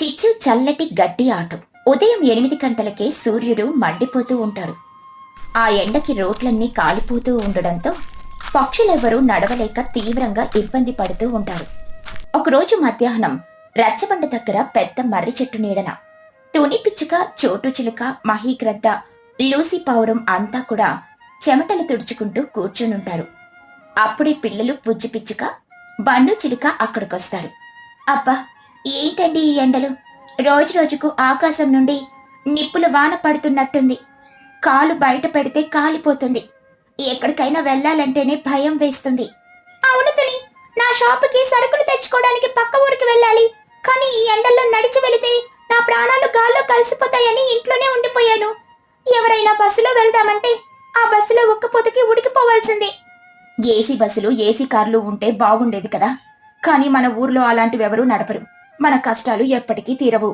చిచ్చు చల్లటి గడ్డి ఆట. ఉదయం 8 గంటలకే సూర్యుడు మండిపోతూ ఉంటాడు. ఆ ఎండకి రోడ్లన్నీ కాలిపోతూ ఉండడంతో పక్షులెవరూ నడవలేక తీవ్రంగా ఇబ్బంది పడుతూ ఉంటారు. ఒకరోజు మధ్యాహ్నం రచ్చబండ దగ్గర పెద్ద మర్రి చెట్టు నీడన తుని పిచ్చుక, చోటు చిలుక, మహీగ్రద్ద, లూసీ పావురం అంతా కూడా చెమటలు తుడుచుకుంటూ కూర్చునుంటారు. అప్పుడే పిల్లలు బుజ్జి పిచ్చుక, బన్ను చిలుక అక్కడికొస్తారు. అబ్బా, ఏంటండి ఈ ఎండలు! రోజు రోజుకు ఆకాశం నుండి నిప్పుల వాన పడుతున్నట్టుంది. కాలు బయట పెడితే కాలిపోతుంది. ఎక్కడికైనా వెళ్లాలంటేనే భయం వేస్తుంది. అవును తుని, నా షాపుకి సరుకులు తెచ్చుకోవడానికి పక్క ఊరికి వెళ్ళాలి. కానీ ఈ ఎండల్లో నడిచి వెళితే నా ప్రాణాలు గాల్లో కలిసిపోతాయని ఇంట్లోనే ఉండిపోయాను. ఎవరైనా బస్సులో వెళ్దామంటే ఆ బస్సులో ఒక్కపోతకి ఉడికిపోవాల్సిందే. ఏసీ బస్సులు, ఏసీ కార్లు ఉంటే బాగుండేది కదా. కానీ మన ఊర్లో అలాంటివెవరూ నడపరు. మన కష్టాలు ఎప్పటికీ తీరవు.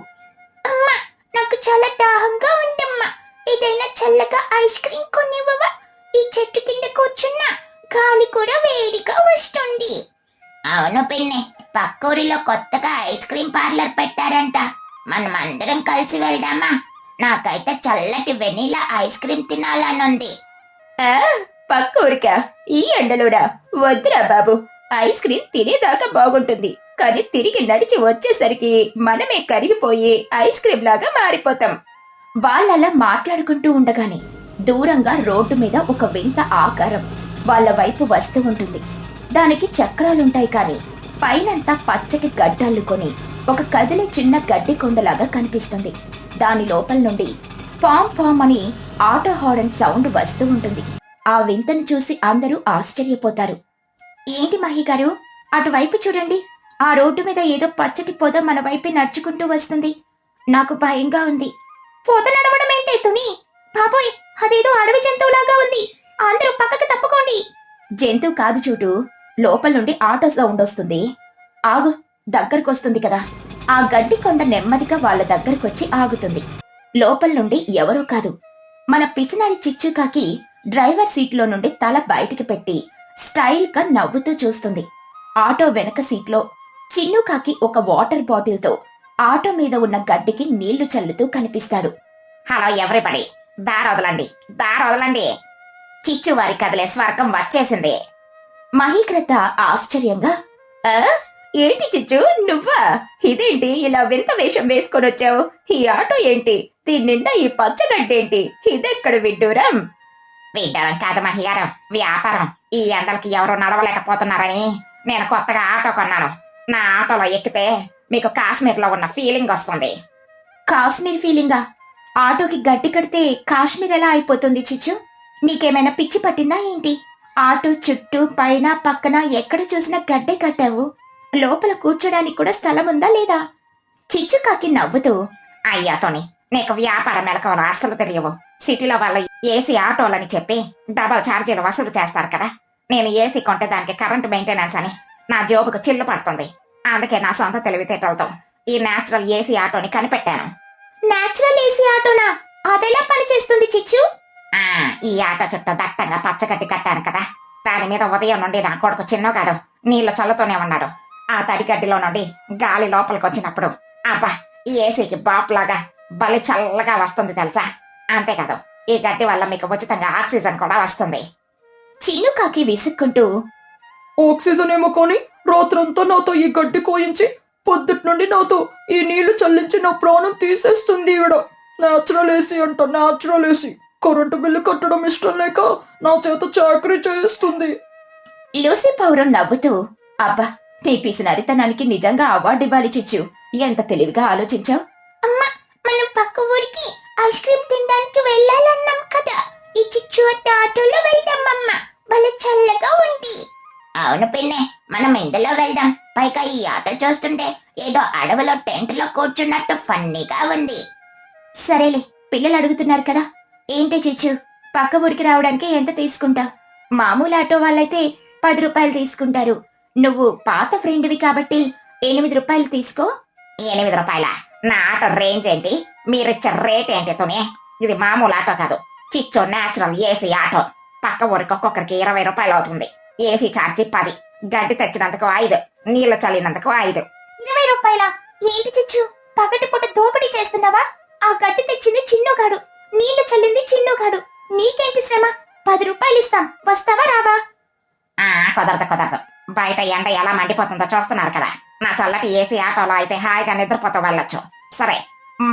అమ్మా, నాకు చాలా దాహంగా ఉందమ్మా. ఏదైనా చల్లగా ఐస్ క్రీం కొనివ్వవా? ఈ చెట్టు కింద కూర్చున్నా గాలి కూడా వేడిగా వస్తుంది. అవును పిన్ని, పక్కూరిలో కొత్తగా ఐస్ క్రీం పార్లర్ పెట్టారంట. మనం అందరం కలిసి వెళ్దామా? నాకైతే చల్లటి వెనీలా ఐస్ క్రీం తినాలనుంది. పక్కూరికా? ఈ ఎండలోడా? వద్దురా బాబు. ఐస్ క్రీం తినేదాకా బాగుంటుంది, కానీ తిరిగి నడిచి వచ్చేసరికి మనమే కరిగిపోయి ఐస్ క్రీం లాగా మారిపోతాం. వాళ్ళలా మాట్లాడుకుంటూ ఉండగానే దూరంగా రోడ్డు మీద ఒక వింత ఆకారం వాళ్ళ వైపు వస్తూ ఉంటుంది. దానికి చక్రాలుంటాయి, కానీ పైనంతా పచ్చటి గడ్డల్లుకొని ఒక కదిలే చిన్న గడ్డి కొండలాగా కనిపిస్తుంది. దాని లోపల నుండి పామ్ పామ్ అని ఆటో హార్న్ సౌండ్ వస్తూ ఉంటుంది. ఆ వింతను చూసి అందరూ ఆశ్చర్యపోతారు. ఏంటి మహిగారు, అటువైపు చూడండి. ఆ రోడ్డు మీద ఏదో పచ్చటి పొద మన వైపే నడుచుకుంటూ వస్తుంది. నాకు భయంగా ఉంది. పొద నడవడం ఏంటే తుని? బాబోయ్, అదేదో అడవి జంతువులాగా ఉంది. అందరూ పక్కకి తప్పుకోండి. జంతువు కాదు చూడు, లోపల నుండి ఆటో సౌండ్ వస్తుంది. ఆగు, దగ్గరకొస్తుంది కదా. ఆ గడ్డి కొండ నెమ్మదిగా వాళ్ళ దగ్గరకొచ్చి ఆగుతుంది. లోపల నుండి ఎవరో కాదు, మన పిసినారి చిచ్చుకాకి డ్రైవర్ సీట్లో నుండి తల బయటికి పెట్టి స్టైల్ గా నవ్వుతూ చూస్తుంది. ఆటో వెనక సీట్లో చిన్నుకాకి ఒక వాటర్ బాటిల్తో ఆటో మీద ఉన్న గడ్డికి నీళ్లు చల్లుతూ కనిపిస్తాడు. హలో ఎవ్రీబడి, దారొదలండి, దారొదలండి. చిచ్చు వారి కదిలే స్వర్గం వచ్చేసింది. మహీకృత ఆశ్చర్యంగా, ఏంటి చిచ్చు, నువ్వా? ఇదేంటి ఇలా వింత వేషం వేసుకొని వచ్చావు? ఈ ఆటో ఏంటి? దీని నిండా ఈ పచ్చగడ్డేంటి? ఇదెక్కడ విడ్డూరం? విడ్డూరం కాదు మహిగారు, వ్యాపారం. ఈ ఎండలకి ఎవరు నడవలేకపోతున్నారని నేను కొత్తగా ఆటో కొన్నాను. నా ఆటోలో ఎక్కితే మీకు కాశ్మీర్లో ఉన్న ఫీలింగ్ వస్తుంది. కాశ్మీర్ ఫీలింగా? ఆటోకి గడ్డి కడితే కాశ్మీర్ ఎలా అయిపోతుంది చిచ్చు? నీకేమైనా పిచ్చి పట్టిందా ఏంటి? ఆటో చుట్టూ పైన పక్కన ఎక్కడ చూసినా గడ్డే కట్టావు. లోపల కూర్చోడానికి కూడా స్థలం ఉందా లేదా? చిచ్చుకాకి నవ్వుతూ, అయ్యాతోని, నీకు వ్యాపార మెలకువలు అస్సలు తెలియవు. సిటీలో వాళ్ళు ఏసీ ఆటోలని చెప్పి డబల్ ఛార్జీలు వసూలు చేస్తారు కదా. నేను ఏసీ కొంటే దానికి కరెంట్ మెయింటెనెన్స్ అని నా జోబుకు చిల్లు పడుతుంది. అందుకే నా సొంత తెలివితేటలతో ఈ నేచురల్ ఏసీ ఆటోని కనిపెట్టాను. Natural AC ఆటోనా? అదెలా పనిచేస్తుంది చిచ్చు? ఈ ఆటో చుట్టూ దట్టంగా పచ్చగడ్డి కట్టాను కదా. దాని మీద ఉదయం నుండి నా కొడుకు చిన్నగాడు నీళ్లు చల్లుతూనే ఉన్నాడు. ఆ తడిగడ్డిలో నుండి గాలి లోపలికి వచ్చినప్పుడు అబ్బా, ఈ ఏసీకి బాపులాగా బలి చల్లగా వస్తుంది తెలుసా. అంతేకాదు, ఈ గడ్డి వల్ల మీకు ఉచితంగా ఆక్సిజన్ కూడా వస్తుంది. చిన్నుకాకి విసుక్కుంటూ, ఆక్సిజన్ ఏమో కానీ రాత్రంతా నాతో ఈ గడ్డి కోయించి పొద్దుటి నుండి నాతో ఈ నీళ్లు చల్లించి నా ప్రాణం తీసేస్తుంది ఈవిడ. నేచురల్ ఏసీ అంట, నేచురల్ ఏసీ. కరెంటు బిల్లు కట్టడం ఇష్టం లేక నా చేత చాకరీ చేయిస్తుంది. లూసీ పౌరం నవ్వుతూ, అబ్బా, నీ పిసినరితనానికి నిజంగా అవార్డు ఇవ్వాలి చిచ్చు. ఎంత తెలివిగా ఆలోచించావు. అమ్మా, మనం పక్క ఊరికి ఐస్ క్రీం తినడానికి వెళ్ళాలన్నాం కదా. ఈ చిచ్చు ఆటోలో వెళ్దామమ్మా, భలే చల్లగా ఉంది. అవును పిన్నే, మనం ఇందులో వెళ్దాం. పైగా ఈ ఆటో చూస్తుంటే ఏదో అడవిలో టెంట్ లో కూర్చున్నట్టు ఫన్నీగా ఉంది. సరేలే, పిల్లలు అడుగుతున్నారు కదా. ఏంటి చిచ్చు, పక్క ఊరికి రావడానికి ఎంత తీసుకుంటావు? మామూలు ఆటో వాళ్ళైతే 10 రూపాయలు తీసుకుంటారు. నువ్వు పాత ఫ్రెండ్వి కాబట్టి 8 రూపాయలు తీసుకో. 8 రూపాయలా? నా ఆటో రేంజ్ ఏంటి? మీరిచ్చే రేట్ ఏంటి తుని? ఇది మామూలు ఆటో కాదు, చిచ్చు నేచురల్ ఏసీ ఆటో. పక్క ఊరికి ఒక్కొక్కరికి 20 రూపాయలు అవుతుంది. ఏసీ ఛార్జీ 10, గడ్డి తెచ్చినందుకు 5, నీళ్లు చల్లినందుకు 5. 20 రూపాయలా? ఏంటి చిచ్చు, పగటిపూట దోపిడీ చేస్తున్నావా? ఆ గడ్డి తెచ్చింది చిన్నుగాడు, నీళ్లు చల్లింది చిన్నుగాడు. నీకేంటి శ్రమ? 10 రూపాయలు ఇస్తాం, వస్తావా రావా? కుదరదు. బయట ఎండ ఎలా మండిపోతుందో చూస్తున్నారు కదా. నా చల్లటి ఏసీ ఆటోలో అయితే హాయిగా నిద్రపోతూ వెళ్ళొచ్చు. సరే,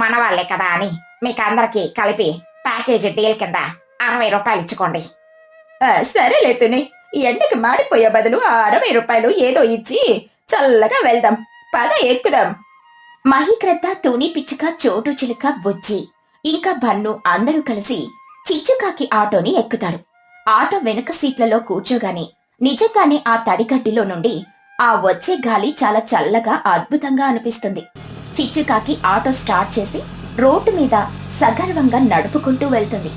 మన వాళ్ళే కదా అని మీకు అందరికి కలిపి ప్యాకేజీ డీల్ కింద 60 రూపాయలు ఇచ్చుకోండి. సరేలే తుని, ఈ ఎండకి మాడిపోయే బదులు ఆ 60 రూపాయలు ఏదో ఇచ్చి చల్లగా వెళ్దాం. పద ఎక్కుదాం. మహిక్రద్ద, తుని పిచ్చుక, చోటు చిలుక, బుజ్జి ఇంకా బన్ను అందరూ కలిసి చిచ్చుకాకి ఆటోని ఎక్కుతారు. ఆటో వెనుక సీట్లలో కూర్చోగానే నిజంగానే ఆ తడిగడ్డిలో నుండి ఆ వచ్చే గాలి చాలా చల్లగా అద్భుతంగా అనిపిస్తుంది. చిచ్చుకాకి ఆటో స్టార్ట్ చేసి రోడ్డు మీద సగర్వంగా నడుపుకుంటూ వెళ్తుంది.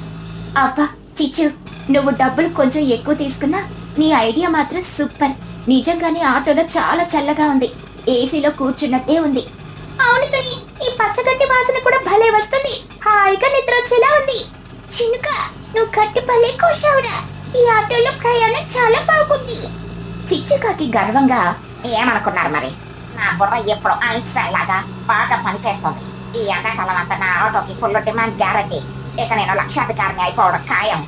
అబ్బా చిచ్చు, నువ్వు డబ్బులు కొంచెం ఎక్కువ తీసుకున్నా నీ ఐడియా మాత్రం సూపర్. నిజంగానే ఆటోలో చాలా చల్లగా ఉంది, ఏసీలో కూర్చున్నట్టే ఉంది. అవును తుని, ఈ పచ్చగడ్డి వాసన కూడా భలే వస్తుంది, హాయిగా నిద్ర వచ్చేలా ఉంది. చినుక, నువ్వు గట్టి భలే కోశావురా. ఈ ఆటోలో ప్రయాణం చాలా బాగుంది. చిచ్చుకాకి గర్వంగా, ఏమనుకున్నారు మరి? నా బుర్ర ఎప్పుడు ఐన్స్టైన్ లాగా బాగా పనిచేస్తుంది. ఈ ఎండాకాలం అంతా నా ఆటోకి ఫుల్ డిమాండ్ గ్యారంటీ. ఇక నేను లక్షాధికారిని అయిపోవడం ఖాయం.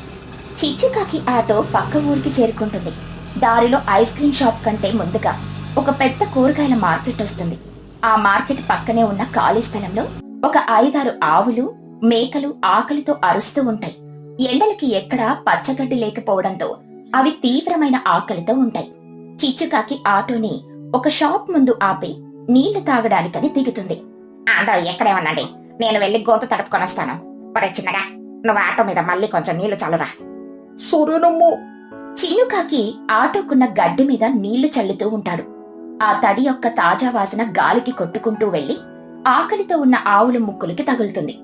చిచ్చుకాకి ఆటో పక్క ఊరికి చేరుకుంటుంది. దారిలో ఐస్ క్రీమ్ షాప్ కంటే ముందుగా ఒక పెద్ద కూరగాయల మార్కెట్ వస్తుంది. ఆ మార్కెట్ పక్కనే ఉన్న ఖాళీ స్థలంలో ఒక 5-6 ఆవులు, మేకలు ఆకలితో అరుస్తూ ఉంటాయి. ఎండలకి ఎక్కడా పచ్చగడ్డి లేకపోవడంతో అవి తీవ్రమైన ఆకలితో ఉంటాయి. చిచ్చుకాకి ఆటోని ఒక షాప్ ముందు ఆపి నీళ్లు తాగడానికని దిగుతుంది. అందరూ ఎక్కడే ఉండండి, నేను వెళ్ళి గొంతు తడుపుకొని వస్తాను. ఒరే చిన్నగా, నువ్వు ఆటో మీద మళ్ళీ కొంచెం నీళ్లు చల్లురా. సరేనమ్మో. చిన్నుకాకి ఆటోకున్న గడ్డి మీద నీళ్లు చల్లుతూ ఉంటాడు. ఆ తడి యొక్క తాజా వాసన గాలికి కొట్టుకుంటూ వెళ్లి ఆకలితో ఉన్న ఆవుల ముక్కులకి తగులుతుంది.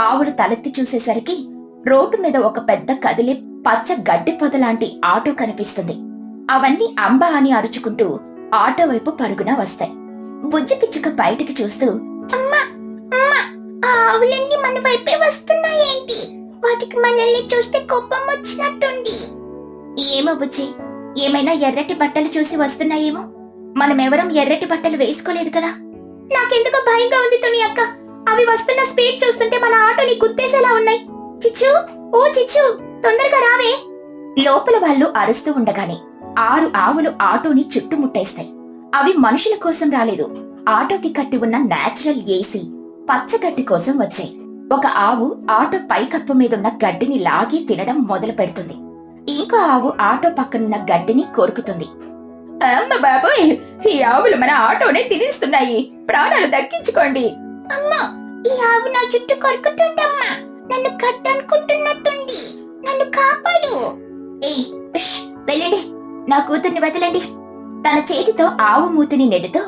ఆవులు తలెత్తి చూసేసరికి రోడ్డు మీద ఒక పెద్ద కదిలే పచ్చ గడ్డి పొదలాంటి ఆటో కనిపిస్తుంది. అవన్నీ అంబా అని అరుచుకుంటూ ఆటో వైపు పరుగున వస్తాయి. బుజ్జి పిచ్చుక బయటికి చూస్తూ, అమ్మా అమ్మా, ఆ ఆవులన్నీ మన వైపే వస్తున్నాయేంటి? వాటికి మనల్ని చూస్తే కోపం వచ్చినట్టుంది. ఏమో బుజ్జి, ఏమైనా ఎర్రటి బట్టలు చూసి వస్తున్నాయేమో. మనమెవరం ఎర్రటి బట్టలు వేసుకోలేదు కదా. నాకెందుకో భయంగా ఉంది తుని అక్క. అవి వస్తున్న స్పీడ్ చూస్తుంటే మన ఆటోని గుద్దేసేలా ఉన్నాయి. చిచ్చు, ఓ చిచ్చు, తొందరగా రావే. లోపల వాళ్ళు అరుస్తూ ఉండగానే 6 ఆవులు ఆటోని చుట్టుముట్టేస్తాయి. అవి మనుషుల కోసం రాలేదు, ఆటోకి కట్టి ఉన్న నేచురల్ ఏసీ పచ్చగడ్డి కోసం వచ్చాయి. ఒక ఆవు ఆటో పైకప్పు మీదున్న గడ్డిని లాగి తినడం మొదలు పెడుతుంది. ఇంకో ఆవు ఆటో పక్కనున్న గడ్డిని కొరుకుతుంది. అమ్మ బాబోయ్, ఈ ఆవులు మన ఆటోనే తినేస్తున్నాయి, ప్రాణాలు దక్కించుకోండి. అమ్మా, ఈ ఆవు నా చుట్టూ కొరుకుతుందమ్మా, నన్ను కట్టనుకుంటున్నట్టుంది, నన్ను కాపాడు. వెళ్ళండి, నా కూతుర్ని వదలండి. తన చేతితో ఆవు మూతిని నెడుతూ,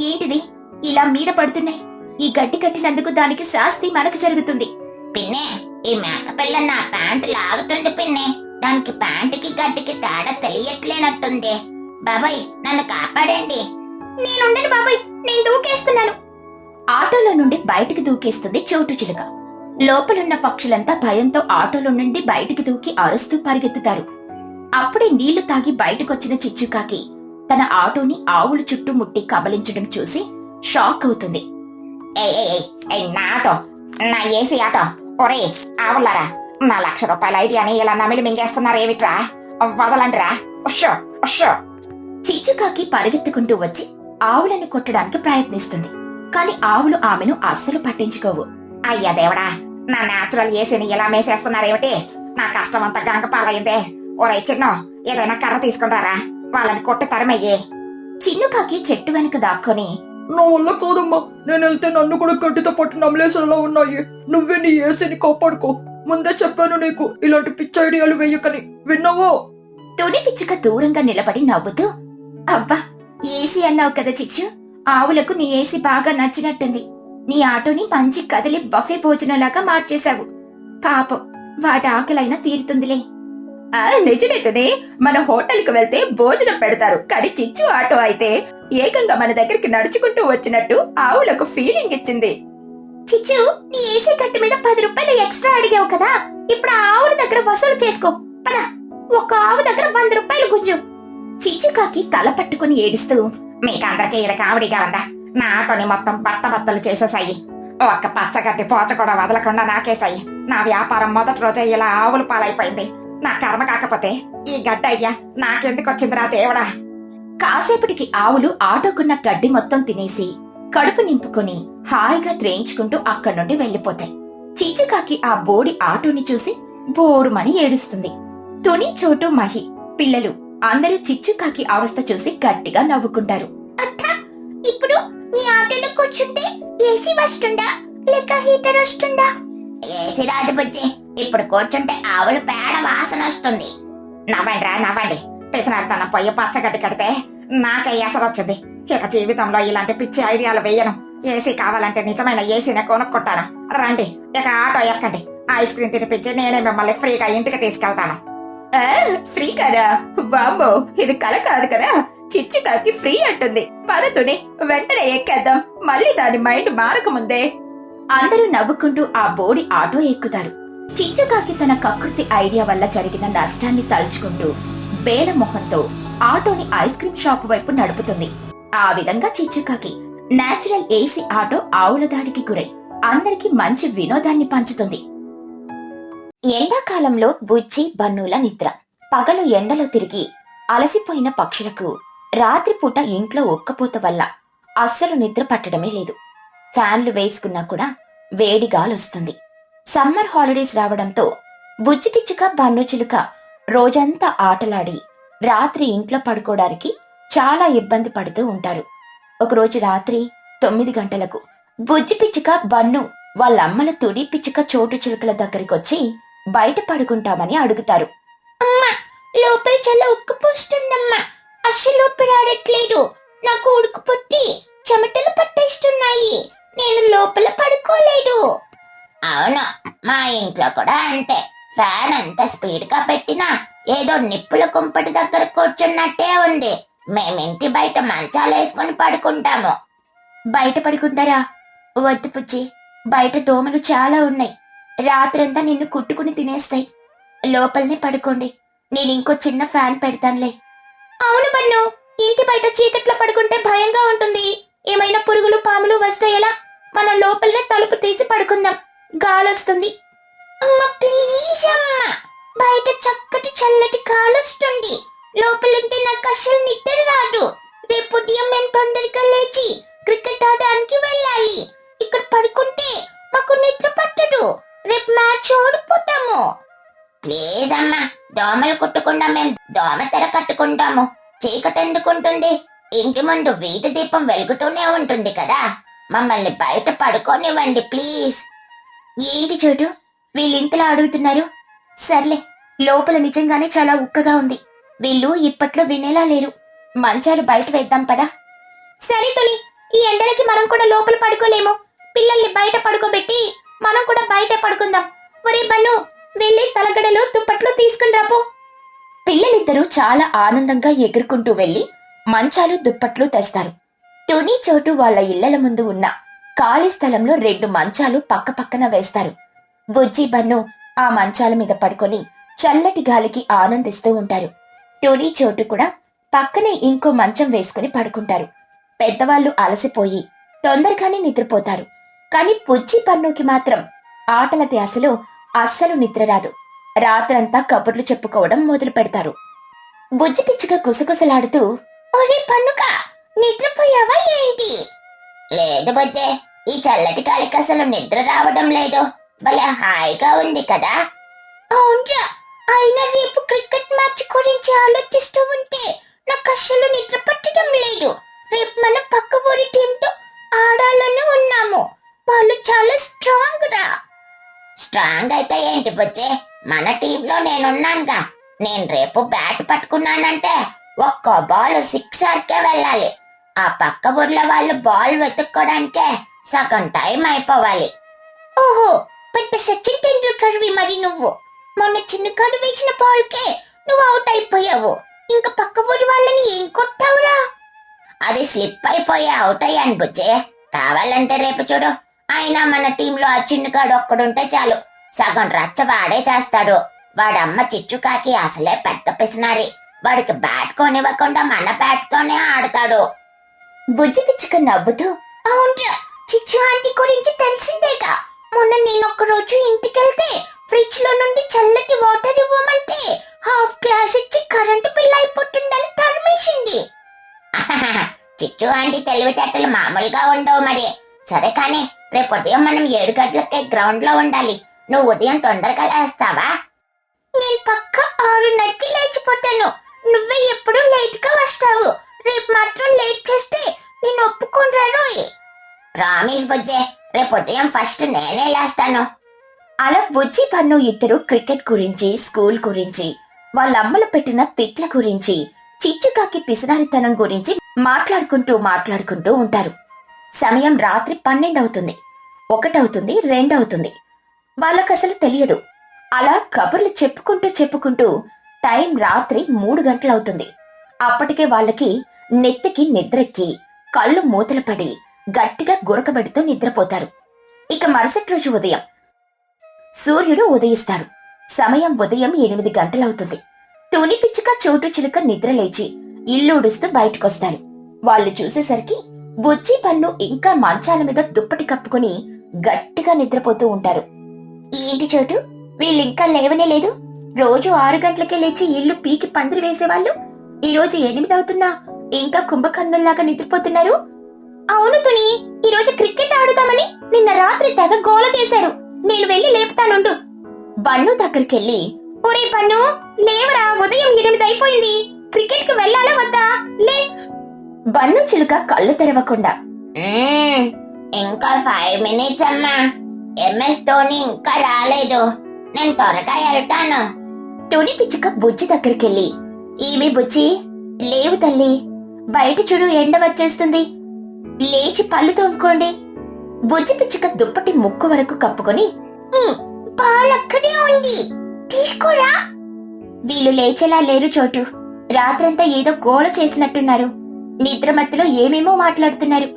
ఏంటిది ఇలా మీద పడుతున్నాయి? ఈ గడ్డి కట్టినందుకు దానికి శాస్తి మనకు జరుగుతుంది. పిన్నే, ఈ మేకపిల్ల నా ప్యాంటు లాగుతుంది పిన్నే. దానికి ప్యాంటుకి గడ్డికి తేడా తెలియట్లేనట్టుంది. బాబాయ్, నన్ను కాపాడండి. నేనుండను బాబాయ్, నేను దూకేస్తున్నాను. ఆటోలో నుండి బయటికి దూకేస్తుంది చోటు చిలుక. లోపలున్న పక్షులంతా భయంతో ఆటోలో నుండి బయటికి దూకి అరుస్తూ పరిగెత్తుతారు. అప్పుడే నీళ్లు తాగి బయటకొచ్చిన చిచ్చుకాకి తన ఆటోని ఆవులు చుట్టూ ముట్టి కబలించడం చూసి షాక్ అవుతుంది. నా ఆటో, నా ఏసీ ఆటో. ఒరే ఆవులారా, నా ₹1,00,000 ఐడియాని ఇలా నమిలి మింగేస్తున్నారేమిట్రా? వదలండిరా. ఉషో ఉషో. చిచ్చుకాకి పరిగెత్తుకుంటూ వచ్చి ఆవులను కొట్టడానికి ప్రయత్నిస్తుంది. కాని ఆవులు ఆమెను అస్సలు పట్టించుకోవు. అయ్యా దేవుడా, నా నేచురల్ ఏసీని ఇలా మేసేస్తున్నారేమిటి? నా కష్టం అంతా గంగపాలైందే. ఒరే చిన్ను, ఏదైనా కర్ర తీసుకుంటారా? వాళ్ళని కొట్టి తరమయ్యే. చిన్నుకాకి చెట్టు వెనుక దాక్కొని, నా వల్ల కాదమ్మా, నేను వెళ్తే నన్ను కూడా గడ్డితో పట్టు నమ్మలేసేలా ఉన్నాయి. నువ్వే నీ ఏసీని కాపాడుకో. ముందే చెప్పాను నీకు ఇలాంటి పిచ్చి ఐడియాలు వేయకని, విన్నావో? తుని పిచ్చుక దూరంగా నిలబడి నవ్వుతూ, అబ్బా ఏసీ అన్నావు కదా చిచ్చు, ఆవులకు నీ ఏసీ బాగా నచ్చినట్టుంది. నీ ఆటోని మంచి కదిలి బఫే భోజనంలాగా మార్చేశావు. పాపం, వాటి ఆకలైనా తీరుతుందిలే. నిజమే తుని, మన హోటల్కి వెళ్తే భోజనం పెడతారు, కానీ చిచ్చు ఆటో అయితే ఏకంగా మన దగ్గరికి నడుచుకుంటూ వచ్చినట్టు ఆవులకు ఫీలింగ్ ఇచ్చింది. చిచ్చు, నీ ఏసీ కట్టు మీద 10 రూపాయలు ఎక్స్ట్రా అడిగావు కదా, ఇప్పుడు ఆ ఆవుల దగ్గర వసూలు చేసుకో. పద, ఒక ఆవు దగ్గర 100 రూపాయలు గుంజు. చిచ్చుకాకి తల పట్టుకుని ఏడుస్తూ, మీకందరికీ ఇది కామెడీగా ఉందా? నా ఆటోని మొత్తం బట్టబద్దలు చేసేసాయి. ఒక్క పచ్చగడ్డి పోచ కూడా వదలకుండా నాకేసాయి. నా వ్యాపారం మొదటి రోజే ఇలా ఆవుల పాలైపోయింది. నా కర్మ కాకపోతే ఈ గడ్డ ఐడియా నాకెందుకు వచ్చిందిరా దేవుడా. కాసేపటికి ఆవులు ఆటోకున్న గడ్డి మొత్తం తినేసి కడుపు నింపుకొని హాయిగా త్రేయించుకుంటూ అక్కడి నుండి వెళ్లిపోతాయి. చిచ్చుకాకి ఆ బోడి ఆటోని చూసి బోరుమని ఏడుస్తుంది. తుని, చోటు, మహి పిల్లలు అందరూ చిచ్చుకాకి అవస్థ చూసి గట్టిగా నవ్వుకుంటారు. అత్తా, ఇప్పుడు ఈ ఆటోలో కూర్చుంటే ఏసీ వస్తుందా లేక హీటర్ వస్తుందా? ఏసి రాదు బుజ్జి, ఇప్పుడు కూర్చుంటే ఆవుల పేడ వాసన వస్తుంది. నవ్వండి రా నవ్వండి. పిసినారితనం పోయి పచ్చగడ్డి కడితే నాకే ఎసరు వచ్చింది. ఇక జీవితంలో ఇలాంటి పిచ్చి ఐడియాలు వేయను. ఏసీ కావాలంటే నిజమైన ఏసీనే కొనుక్కుంటాను. రండి ఇక ఆటో ఎక్కండి. ఐస్ క్రీమ్ తినిపించి నేనే మిమ్మల్ని ఫ్రీగా ఇంటికి తీసుకెళ్తాను. ఫ్రీ కదా? వామ్మో, ఇది కల కాదు కదా. చిచ్చుకాకి ఫ్రీ అంటుంది. పదతుని వెంటనే ఎక్కేద్దాం, మళ్ళీ దాని మైండ్ మారకముందే. అందరూ నవ్వుకుంటూ ఆ బోడి ఆటో ఎక్కుతారు. చిచ్చుకాకి తన కకృతి ఐడియా వల్ల జరిగిన నష్టాన్ని తలుచుకుంటూ బేల మొహంతో ఆటోని ఐస్ క్రీమ్ షాప్ వైపు నడుపుతుంది. ఆ విధంగా చిచ్చుకాకి నేచురల్ ఏసీ ఆటో ఆవుల దాడికి గురై అందరికి మంచి వినోదాన్ని పంచుతుంది. ఎండాకాలంలో బుజ్జి, బన్నుల నిద్ర. పగలు ఎండలో తిరిగి అలసిపోయిన పక్షులకు రాత్రిపూట ఇంట్లో ఉక్కపోత వల్ల అస్సలు నిద్ర పట్టడమే లేదు. ఫ్యాన్లు వేసుకున్నా కూడా వేడి గాలొస్తుంది. సమ్మర్ హాలిడేస్ రావడంతో బుజ్జి పిచ్చుక, బన్ను చిలుక రోజంతా ఆటలాడి రాత్రి ఇంట్లో పడుకోవడానికి చాలా ఇబ్బంది పడుతూ ఉంటారు. ఒకరోజు రాత్రి 9 గంటలకు బుజ్జి పిచ్చుక, బన్ను వాళ్ళమ్మల తుడి పిచ్చుక, చోటు చిలుకల దగ్గరికొచ్చి బయట పడుకుంటామని అడుగుతారు. అమ్మా, లోపల చాలా ఉక్కుపోస్తుందమ్మా. అస్సలు ఊపిరాడట్లేదు. నాకు ఉడుకు పుట్టి చెమటలు పట్టేస్తున్నాయి. నేను లోపల పడుకోలేదు. అవును, మా ఇంట్లో కూడా అంతే. ఫ్యాన్ ఎంత స్పీడ్ గా పెట్టినా ఏదో నిప్పుల కుంపటి దగ్గర కూర్చున్నట్టే ఉంది. మేమింటి బయట మంచాలు వేసుకుని పడుకుంటాము. బయట పడుకుంటారా? వద్దు పుచ్చి, బయట దోమలు చాలా ఉన్నాయి. రాత్రంతా నిన్ను కుట్టుకుని తినేస్తాయి. లోపలనే పడుకోండి. నేను ఇంకో చిన్న ఫ్యాన్ పెడతానులే. అవును బన్ను, ఇంటి బయట చీకట్లో పడుకుంటే భయంగా ఉంటుంది. ఏమైనా పురుగులు, పాములు వస్తే ఎలా? మనం లోపలనే తలుపు తీసి పడుకుందాం, గాలొస్తుంది. అమ్మా ప్లీజ్ అమ్మా, బయట చక్కటి చల్లటి గాలొస్తుంది. లోపలుంటే నాకు అస్సలు నిద్ర రాదు. రేపు ఉదయం మేము తొందరగా లేచి క్రికెట్ ఆడడానికి వెళ్ళాలి. ఇక్కడ పడుకుంటే మాకు నిద్ర పట్టదు. రేపు మ్యాచ్ ఓడిపోతాము. ప్లీజ్ అమ్మా, దోమలు కుట్టకుండా మేము దోమ తెర కట్టుకుంటాము. చీకటి ఎందుకుంటుంది? ఇంటి ముందు వీధి దీపం వెలుగుతూనే ఉంటుంది కదా. మమ్మల్ని బయట పడుకోనివ్వండి ప్లీజ్. ఏంటి చోటు, వీళ్ళింతలా అడుగుతున్నారు? సర్లే, లోపల నిజంగానే చాలా ఉక్కగా ఉంది. వీళ్ళు ఇప్పట్లో వినేలా లేరు. మంచాలు బయట వేద్దాం పదా. సరే తొలి, ఈ ఎండలకి మనం కూడా లోపల పడుకోలేము. పిల్లల్ని బయట పడుకోబెట్టి మనం కూడా బయట పడుకుందాం. ఒరే బన్ను, వెళ్ళి తలగడలు, దుప్పట్లు తీసుకుని రాపో. పిల్లలిద్దరూ చాలా ఆనందంగా ఎగురుకుంటూ వెళ్లి మంచాలు, దుప్పట్లు తెస్తారు. తుని, చోటు వాళ్ళ ఇళ్లల ముందు ఉన్న ఖాళీ స్థలంలో 2 మంచాలు పక్క పక్కన వేస్తారు. బుజ్జి, బన్ను ఆ మంచాల మీద పడుకొని చల్లటి గాలికి ఆనందిస్తూ ఉంటారు. తుని, చోటు కూడా పక్కనే ఇంకో మంచం వేసుకుని పడుకుంటారు. పెద్దవాళ్లు అలసిపోయి తొందరగానే నిద్రపోతారు. కాని బుజ్జి, బన్నుకి మాత్రం ఆటల ధ్యాసలో అస్సలు నిద్ర రాదు. రాత్రంతా కబుర్లు చెప్పుకోవడం మొదలు పెడతారు. బుజ్జి పిచ్చుక గుసగుసలాడుతూ, ఒరే బన్నుక, నిద్రపోయావా ఏంటి? లేదు బుజ్జే, ఈ చల్లటి గాలికి అసలు నిద్ర రావడం లేదు. భలే హాయిగా ఉంది కదా. అవునరా, అయినా రేపు క్రికెట్ మ్యాచ్ గురించి ఆలోచిస్తూ ఉంటే నాకు అస్సలు నిద్ర పట్టడం లేదు. రేపు మన పక్క ఊరి టీంతో ఆడాలని ఉన్నాము. వాళ్ళు చాలా స్ట్రాంగ్ రా. స్ట్రాంగ్ అయితే ఏంటి బుజ్జే, మన టీంలో నేనున్నానుగా. నేను రేపు బ్యాట్ పట్టుకున్నానంటే ఒక్క బాల్ 6కే వెళ్ళాలి. ఆ పక్క ఊర్లో వాళ్ళు బాల్ వెతుక్కోడానికే సగం టైం అయిపోవాలి. ఓహో, పెద్ద సచిన్ టెండూల్కర్వి మరి నువ్వు. మొన్న చిన్నకాడు వేసిన బాల్కే నువ్వు అవుట్ అయిపోయావు. ఇంకా పక్క ఊరి వాళ్ళని ఏం కొట్టావురా? అది స్లిప్ అయిపోయి అవుట్ అయ్యాను బుజ్జే. కావాలంటే రేపు చూడు. అయినా మన టీంలో ఆ చిన్నగాడు ఒక్కడుంటే చాలు, సగం రచ్చ వాడే చేస్తాడు. వాడమ్మ చిచ్చుకాకి అసలే పెద్ద పిసినారి. వాడికి బ్యాట్ కొనివ్వకుండా మన బ్యాట్ తోనే ఆడతాడు. బుజ్జి పిచ్చుక నవ్వుతూ, అవునరా, చిచ్చు ఆంటీ గురించి తెలిసిందేగా. మొన్న నేను ఒక్కరోజు ఇంటికెళ్తే ఫ్రిడ్జ్ లో నుండి చల్లటి వాటర్ ఇవ్వమంటే హాఫ్ గ్లాస్ ఇచ్చి కరెంటు బిల్ అయిపోతుందని తరిమేసింది. చిచ్చు ఆంటీ తెలివితేటలు మామూలుగా ఉండవు మరి. సరే కానీ రేపు ఉదయం మనం 7 గంటలకే గ్రౌండ్ లో ఉండాలి. నువ్వు ఉదయం తొందరగా లేస్తావా? నేను పక్క 6:30కి లేచిపోతాను. నువ్వే ఎప్పుడు లేట్ గా వస్తావు. రేపు మాత్రం లేట్ చేస్తే నేను ఒప్పుకుంటాను. ప్రామిస్ బుజ్జే, రేపు ఉదయం ఫస్ట్ నేనే లేస్తాను. అలా బుజ్జి పన్ను ఇద్దరు క్రికెట్ గురించి, స్కూల్ గురించి, వాళ్ళ అమ్మలు పెట్టిన తిట్ల గురించి, చిచ్చుకాకి పిసినారితనం గురించి మాట్లాడుకుంటూ ఉంటారు. సమయం రాత్రి 12 అవుతుంది, 1 అవుతుంది, 2 అవుతుంది. వాళ్ళకసలు తెలియదు. అలా కబుర్లు చెప్పుకుంటూ టైం రాత్రి 3 గంటలవుతుంది. అప్పటికే వాళ్ళకి నెత్తికి నిద్రెక్కి కళ్ళు మూతలు పడి గట్టిగా గురకబెడుతూ నిద్రపోతారు. ఇక మరుసటి రోజు ఉదయం సూర్యుడు ఉదయిస్తాడు. సమయం ఉదయం 8 గంటలవుతుంది. తుని పిచ్చుక, చోటు చిలుక నిద్రలేచి ఇల్లు ఉడుస్తూ బయటకొస్తారు. వాళ్ళు చూసేసరికి బుజ్జి పన్ను ఇంకా మంచాల మీద దుప్పటి కప్పుకుని గట్టిగా నిద్రపోతూ ఉంటారు. ఏంటి చోటు, వీళ్ళింకా లేవనే లేదు? రోజు 6 గంటలకే లేచి ఇల్లు పీకి పందిరి వేసేవాళ్ళు ఈ రోజు 8 అవుతున్నా ఇంకా కుంభకర్ణుల్లాగా నిద్రపోతున్నారు. అవును తుని, ఈ రోజు క్రికెట్ ఆడుతామని నిన్న రాత్రి తెగ గోల చేశారు. నేను వెళ్లి లేపుతానుండు. బన్ను దగ్గరికెళ్ళి, ఒరే పన్ను, లేవరా, ఉదయం 8 అయిపోయింది. క్రికెట్ కు వెళ్ళాలా వద్దా? లే. బన్ను చిలుక కళ్ళు తెరవకుండా, ఇంకా 5 మినిట్స్ అమ్మా. ఎంఎస్ ధోని ఇంకా రాలేదు, నేను త్వరగా వెళ్తాను. తుని పిచ్చుక బుజ్జి దగ్గరికెళ్ళి, ఏమి బుజ్జి, లేవు తల్లి, బయట చూడు, ఎండ వచ్చేస్తుంది, లేచి పళ్ళు తోముకోండి. బుజ్జి పిచ్చుక దుప్పటి ముక్కు వరకు కప్పుకొని, పాలక్కడే ఉంది, తీసుకోరా. వీళ్ళు లేచేలా లేరు చోటు. రాత్రంతా ఏదో గోల చేసినట్టున్నారు. నిద్రమత్తులో ఏమేమో మాట్లాడుతున్నారు.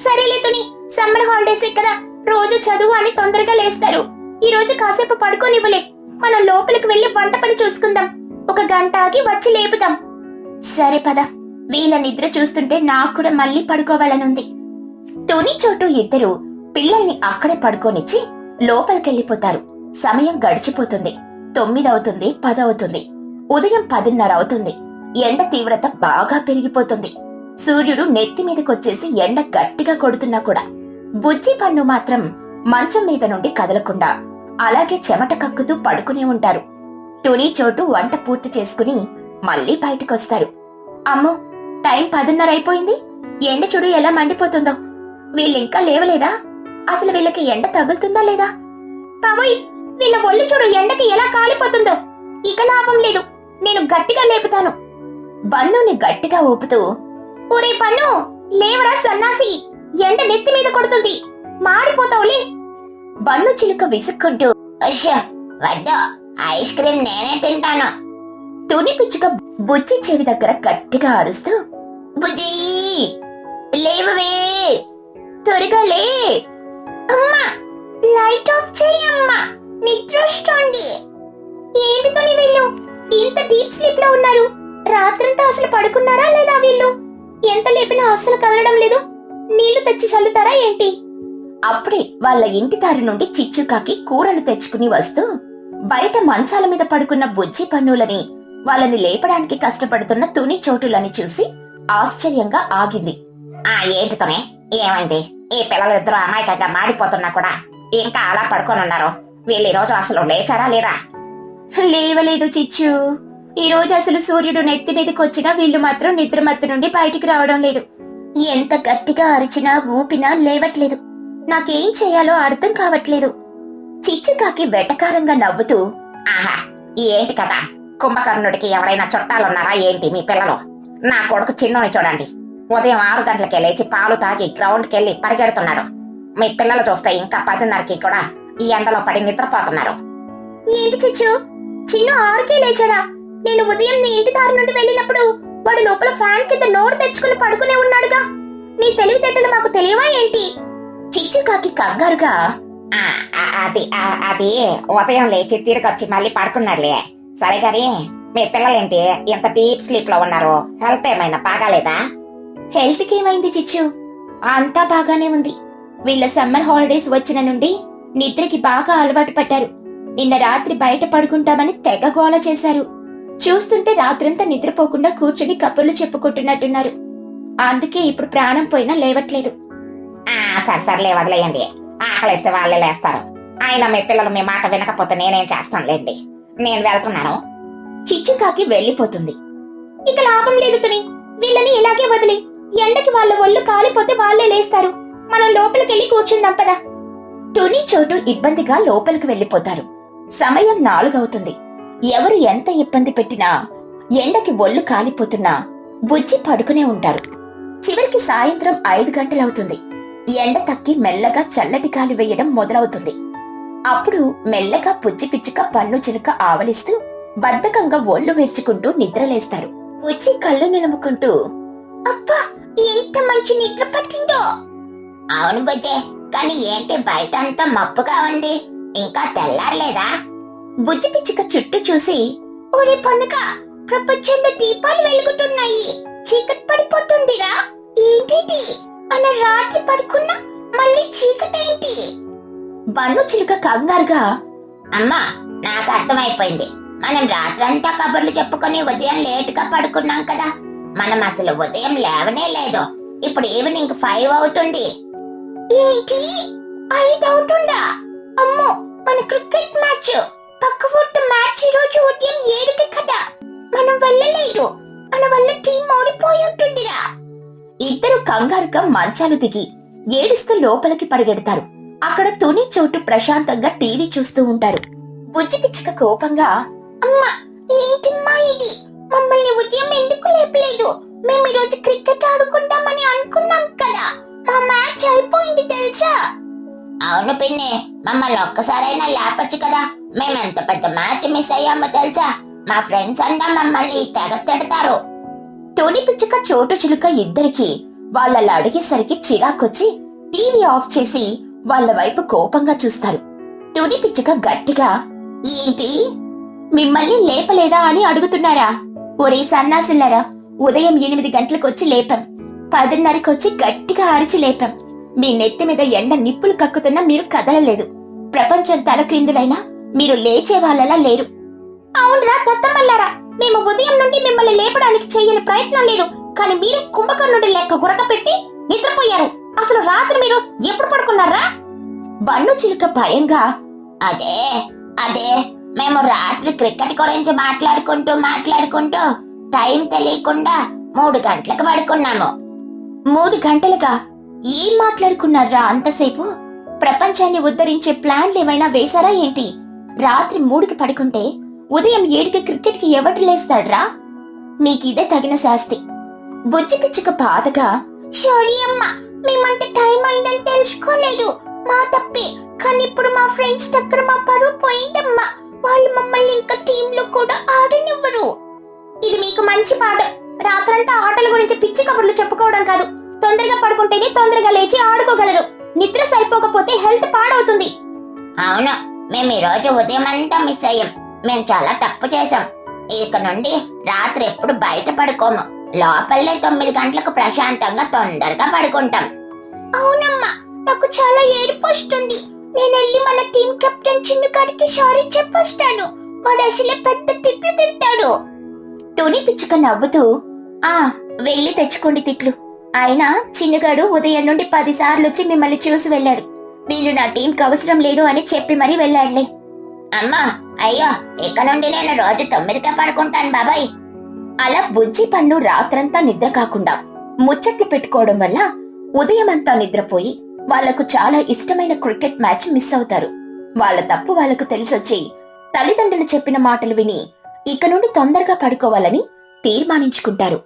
సరేలే తుని, సమ్మర్ హాలిడేస్ కదా, రోజు చదువు అని తొందరగా లేస్తారు. ఈ రోజు కాసేపు పడుకోనివ్వలే. మనం లోపలికి వెళ్లి వంట పని చూసుకుందాం. 1 గంట ఆగి వచ్చి లేపుదాం. సరే పద. వీళ్ళ నిద్ర చూస్తుంటే నాకు కూడా మళ్ళీ పడుకోవాలనుంది. తుని, చోటు ఇద్దరు పిల్లల్ని అక్కడే పడుకోనిచ్చి లోపలికెళ్లిపోతారు. సమయం గడిచిపోతుంది. 9 అవుతుంది, 10 అవుతుంది. ఉదయం 10:30 అవుతుంది. ఎండ తీవ్రత బాగా పెరిగిపోతుంది. సూర్యుడు నెత్తి మీదకొచ్చేసి ఎండ గట్టిగా కొడుతున్నా కూడా బుజ్జి పన్ను మాత్రం మంచం మీద నుండి కదలకుండా అలాగే చెమట కక్కుతూ పడుకుని ఉంటారు. తుని, చోటు వంట పూర్తి చేసుకుని మళ్ళీ బయటకొస్తారు. అమ్మో, టైం 10:30 అయిపోయింది. ఎండ చూడు ఎలా మండిపోతుందో. వీళ్ళింకా లేవలేదా? అసలు వీళ్ళకి ఎండ తగులుతుందా లేదా? బాబోయ్, వీళ్ళ ఒళ్ళు చూడు ఎండకి ఎలా కాలిపోతుందో. ఇక లాభం లేదు, నేను గట్టిగా లేపుతాను. బన్నుని గట్టిగా ఊపుతూ, ఒరే పన్ను, లేవరా సన్నాసి, ఎండ నెత్తి మీద కొడుతుంది, మాడిపోతావులే. బన్ను చిలుక విసుక్కుంటూ, వద్దు, ఐస్ క్రీమ్ నేనే తింటాను. తుని పిచ్చుక బుజ్జి చెవి దగ్గర గట్టిగా అరుస్తూ, బుజ్జి లేవవే, త్వరగా లే. అమ్మా, లైట్ ఆఫ్ చేయమ్మా, నిద్రొస్తోంది. ఏంటి తుని వీళ్ళు ఇంత డీప్ స్లీప్ లో ఉన్నారు? రాత్రంతా అసలు పడుకున్నారా లేదా? వీళ్ళు ఎంత లేపినా అసలు కదలడం లేదు. నీళ్లు తెచ్చి చల్లుతారా ఏంటి? అప్పుడే వాళ్ళ ఇంటి దారి నుండి చిచ్చుకాకి కూరలు తెచ్చుకుని వస్తూ బయట మంచాల మీద పడుకున్న బుజ్జి పన్నులని, వాళ్ళని లేపడానికి కష్టపడుతున్న తుని, చోటులని చూసి ఆశ్చర్యంగా ఆగింది. ఏంటితోనే, ఏమైంది? ఈ పిల్లలిద్దరూ అమాయకంగా మాడిపోతున్నా కూడా ఇంకా అలా పడుకోనున్నారు. వీళ్ళు ఈ రోజు అసలు లేచారా లేదా? లేవలేదు చిచ్చు. ఈ రోజు అసలు సూర్యుడు నెత్తి మీదకి వచ్చినా వీళ్ళు మాత్రం నిద్రమత్తు నుండి బయటికి రావడం లేదు. ఎంత గట్టిగా అరిచినా ఊపినా లేవట్లేదు. నాకేం చేయాలో అర్థం కావట్లేదు. చిచ్చుకాకి వెటకారంగా నవ్వుతూ, ఆహా, ఏంటి కదా, కుంభకర్ణుడికి ఎవరైనా చుట్టాలున్నారా ఏంటి మీ పిల్లలు? నా కొడుకు చిన్నోని చూడండి, ఉదయం 6 గంటలకే లేచి పాలు తాగి గ్రౌండ్కి వెళ్లి పరిగెడుతున్నాడు. మీ పిల్లలు చూస్తే ఇంకా 10:30కి కూడా ఈ ఎండలో పడి నిద్రపోతున్నారు. ఏంటి చిచ్చు, చిన్ను 6కే లేచాడా? నేను ఉదయం నీ ఇంటి దారి నుండి వెళ్ళినప్పుడు వాడు లోపల ఫ్యాన్ కింద నోరు తెచ్చుకుని పడుకునే ఉన్నాడుగా. నీ తెలివితేటలు మాకు తెలియవా ఏంటి? చిచ్చుకాకి కంగారుగా, అది ఉదయం లేచి తిరిగొచ్చి మళ్ళీ పడుకున్నాడులే. సరే గాని మీ పిల్లలేంటి ఇంత డీప్ స్లీప్ లో ఉన్నారు? హెల్త్ ఏమైనా బాగాలేదా? హెల్త్కి ఏమైంది చిచ్చు? అంతా బాగానే ఉంది. వీళ్ళ సమ్మర్ హాలిడేస్ వచ్చిన నుండి నిద్రకి బాగా అలవాటు పడ్డారు. నిన్న రాత్రి బయట పడుకుంటామని తెగ గోల చేశారు. చూస్తుంటే రాత్రంతా నిద్రపోకుండా కూర్చుని కబుర్లు చెప్పుకుంటున్నట్టున్నారు. అందుకే ఇప్పుడు ప్రాణం పోయినా లేవట్లేదు. సరే వదిలేయండి. ఆకలిస్తే వాళ్ళే లేస్తారు. అయినా మీ పిల్లలు మీ మాట వినకపోతే నేనేం చేస్తానులేండి. నేను వెళ్తున్నాను. చిచ్చుకాకి వెళ్లిపోతుంది. ఇక లాభం లేదు తుని, వీళ్ళని ఇలాగే వదిలి. ఎండకి వాళ్ళ ఒళ్ళు కాలిపోతే వాళ్ళే లేస్తారు. మనం లోపలికెళ్ళి కూర్చుందాం పదా. తుని చోటు ఇబ్బందిగా లోపలికి వెళ్లిపోతారు. సమయం 4 అవుతుంది. ఎవరు ఎంత ఇబ్బంది పెట్టినా ఎండకి ఒళ్ళు కాలిపోతున్నా బుజ్జి పడుకునే ఉంటారు. చివరికి సాయంత్రం 5 గంటలవుతుంది. ఎండ తక్కి మెల్లగా చల్లటి గాలి వేయడం మొదలవుతుంది. అప్పుడు మెల్లగా పుచ్చి పిచ్చుక పన్ను చిలుక ఆవలిస్తూ బద్ధకంగా ఒళ్ళు విరుచుకుంటూ నిద్రలేస్తారు. పుచ్చి కళ్ళు నిలుముకుంటూ, అబ్బా ఎంత మంచి నిద్ర పట్టిందో. అవును బుజ్జే, కానీ ఏంటి బయట అంతా మబ్బుగా ఉంది, ఇంకా తెల్లారలేదా? బుజ్జి పిచ్చుక చుట్టూ చూసి, ఒరే పన్నుక, ప్రపంచంలో దీపాలు వెలుగుతున్నాయి, చీకటి పడిపోతుందిరా. ఏంటిది? మన రాత్రి పడుకున్నా మళ్ళీ చీకటేంటి? బన్ను చిలుక కంగారుగా, అమ్మా నాకు అర్థమైపోయింది. మనం రాత్రంతా కబుర్లు చెప్పుకొని ఉదయం లేటుగా పడుకున్నాం కదా. మనం అసలు ఉదయం లేవనే లేదు. ఇప్పుడు ఈవినింగ్ 5 అవుతుంది. ఏంటి 5 అవుతుందా? అమ్మో, మన క్రికెట్ మ్యాచ్, పక్క ఊర్తో మ్యాచ్ ఈ రోజు ఉదయం 7కి కదా. మనం వెళ్ళలేదు. మన వల్ల టీం ఓడిపోయి ఉంటుందిరా. ఇద్దరు కంగారుగా మంచాలు దిగి ఏడుస్తూ లోపలికి పరిగెడతారు. అక్కడ తుని చోటు ప్రశాంతంగా టీవీ చూస్తూ ఉంటారు. బుజ్జి పిచ్చుక కోపంగా, అమ్మా ఏంటిమ్మా ఇది? మమ్మల్ని ఉదయం ఎందుకు లేపలేదు? మేము ఈరోజు క్రికెట్ ఆడుకుంటామని అనుకున్నాం కదా. మా మ్యాచ్ అయిపోయింది తెలుసా? అవును పిన్ని, మమ్మల్ని ఒక్కసారైనా లేపొచ్చు కదా. మేమెంత పెద్ద మ్యాచ్ మిస్ అయ్యామో తెలుసా? మా ఫ్రెండ్స్ అంతా మమ్మల్ని తెగ తిడతారు. తుని పిచ్చుక చోటు చిలుక ఇద్దరికి వాళ్ళలా అడిగేసరికి చిరాకొచ్చి టీవీ ఆఫ్ చేసి వాళ్ళ వైపు కోపంగా చూస్తారు. తుని పిచ్చుక గట్టిగా, ఏంటి మిమ్మల్ని లేపలేదా అని అడుగుతున్నారా? ఒరే సన్నాసులారా, ఉదయం 8 గంటలకొచ్చి లేపాం, 10:30కొచ్చి గట్టిగా అరిచి లేపాం. మీ నెత్తి మీద ఎండ నిప్పులు కక్కుతున్నా మీరు కదలలేదు. ప్రపంచం తలక్రిందులైనా మీరు లేచే వాళ్ళలా లేరు. అవునరా దత్తమల్లారా, మేము ఉదయం నుండి మిమ్మల్ని లేపడానికి చేయని ప్రయత్నం లేదు. కానీ మీరు కుంభకర్ణుడి లెక్క గురక పెట్టి నిద్రపోయారు. అసలు రాత్రి మీరు ఎప్పుడు పడుకున్నారా? బన్ను చిలుక భయంగా, అదే అదే మేము రాత్రి క్రికెట్ గురించి మాట్లాడుకుంటూ టైం తెలియకుండా 3 గంటలకు పడుకున్నాము. 3 గంటలుగా ఏం మాట్లాడుకున్నారా అంతసేపు? ప్రపంచాన్ని ఉద్ధరించే ప్లాన్లు ఏమైనా వేశారా ఏంటి? రాత్రి 3కి పడుకుంటే ఉదయం 7కి క్రికెట్ కి ఎవరు లేస్తాడ్రా? మీకిదే తగిన శాస్తి. బుజ్జి పిచ్చుక బాధగా, సారీ అమ్మా, మేమంత టైం అయిందని తెలుసుకోలేదు, మా తప్పే. కానీ ఇప్పుడు మా ఫ్రెండ్స్ దగ్గర మా పరువు పోయిందమ్మా. వాళ్ళు మమ్మల్ని ఇంకా టీంలో కూడా ఆడనివ్వరు. ఇది మీకు మంచి పాఠం. రాత్రంతా ఆటల గురించి పిచ్చి కబుర్లు చెప్పుకోవడం కాదు. తొందరగా పడుకుంటేనే తొందరగా లేచి ఆడుకోగలరు. నిద్ర సరిపోకపోతే హెల్త్ పాడవుతుంది. అవును, మేము ఈ రోజు ఉదయం అంతా మిస్ అయ్యాం. మేము చాలా తప్పు చేశాం. ఇక నుండి రాత్రి ఎప్పుడు బయట పడుకోము. లోపలే 9 గంటలకు ప్రశాంతంగా తొందరగా పడుకుంటాం. అవునమ్మా, నాకు చాలా ఏడుపు వస్తుంది. నేను వెళ్ళి మన టీం కెప్టెన్ చిన్నుగాడికి సారీ చెప్పొస్తాను. వాడు అసలే పెద్ద తిట్లు తిట్టాడు. తుని పిచ్చుక నవ్వుతూ, వెళ్ళి తెచ్చుకోండి తిట్లు. అయినా చిన్నుగాడు ఉదయం నుండి 10 సార్లు వచ్చి మిమ్మల్ని చూసి వెళ్ళాడు. వీళ్ళు నా టీంకి అవసరం లేదు అని చెప్పి మరీ వెళ్ళాడులే. అమ్మా, అయ్యో, ఇక నుండి నేను రోజు 9కే పడుకుంటాను బాబాయ్. అలా బుజ్జి పన్ను రాత్రంతా నిద్ర కాకుండా ముచ్చట్లు పెట్టుకోవడం వల్ల ఉదయమంతా నిద్రపోయి వాళ్లకు చాలా ఇష్టమైన క్రికెట్ మ్యాచ్ మిస్ అవుతారు. వాళ్ళ తప్పు వాళ్లకు తెలిసొచ్చి తల్లిదండ్రులు చెప్పిన మాటలు విని ఇక నుండి తొందరగా పడుకోవాలని తీర్మానించుకుంటారు.